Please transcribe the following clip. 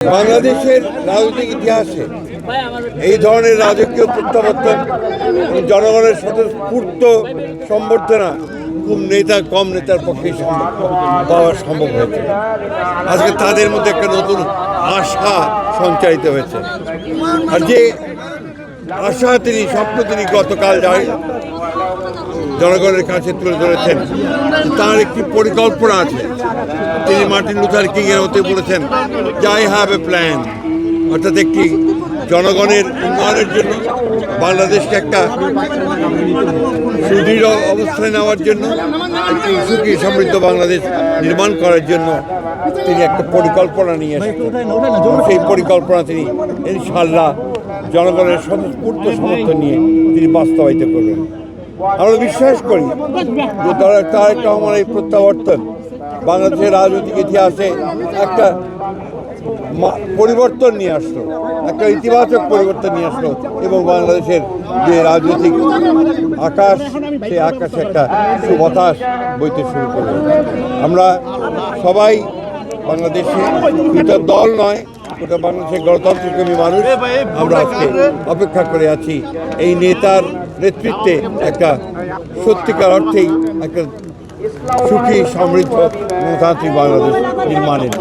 বাংলাদেশের রাজনৈতিক ইতিহাসে এই ধরনের রাজকীয় প্রত্যাবর্তন জনগণের স্বতঃস্ফূর্ত সম্বর্ধনা খুব কম নেতার পক্ষেই পাওয়া সম্ভব হয়েছে। আজকে তাদের মধ্যে একটা নতুন আশা সঞ্চারিত হয়েছে। আর যে আশা তিনি গতকাল জনগণের কাছে তুলে ধরেছেন, তার একটি পরিকল্পনা আছে। তিনি মার্টিন লুথার কিং এর মতে বলেছেন যে আই হ্যাভ এ প্ল্যান, অর্থাৎ একটি জনগণের উন্নয়নের জন্য, বাংলাদেশকে একটা সুদৃঢ় অবস্থায় নেওয়ার জন্য, একটি সুখী সমৃদ্ধ বাংলাদেশ নির্মাণ করার জন্য তিনি একটা পরিকল্পনা নিয়ে এসেছেন। সেই পরিকল্পনা তিনি ইনশাআল্লাহ জনগণের স্বতঃস্ফূর্ত সমর্থন নিয়ে তিনি বাস্তবায়িত করবেন। আমরা বিশ্বাস করি যে তারেক রহমানের এই প্রত্যাবর্তন বাংলাদেশের রাজনৈতিক ইতিহাসে একটা পরিবর্তন নিয়ে আসলো, একটা ইতিবাচক পরিবর্তন নিয়ে আসলো, এবং বাংলাদেশের যে রাজনৈতিক আকাশ, সেই আকাশে একটা সুবাতাস বইতে শুরু করবে। আমরা সবাই বাংলাদেশে দুটো দল নয়, ওটা বাংলাদেশের গণতন্ত্রপ্রেমী মানুষ, আমরা আজকে অপেক্ষা করে আছি এই নেতার নেতৃত্বে একটা সত্যিকার অর্থেই একটা সুখী সমৃদ্ধ গণতান্ত্রিক বাংলাদেশ নির্মাণের।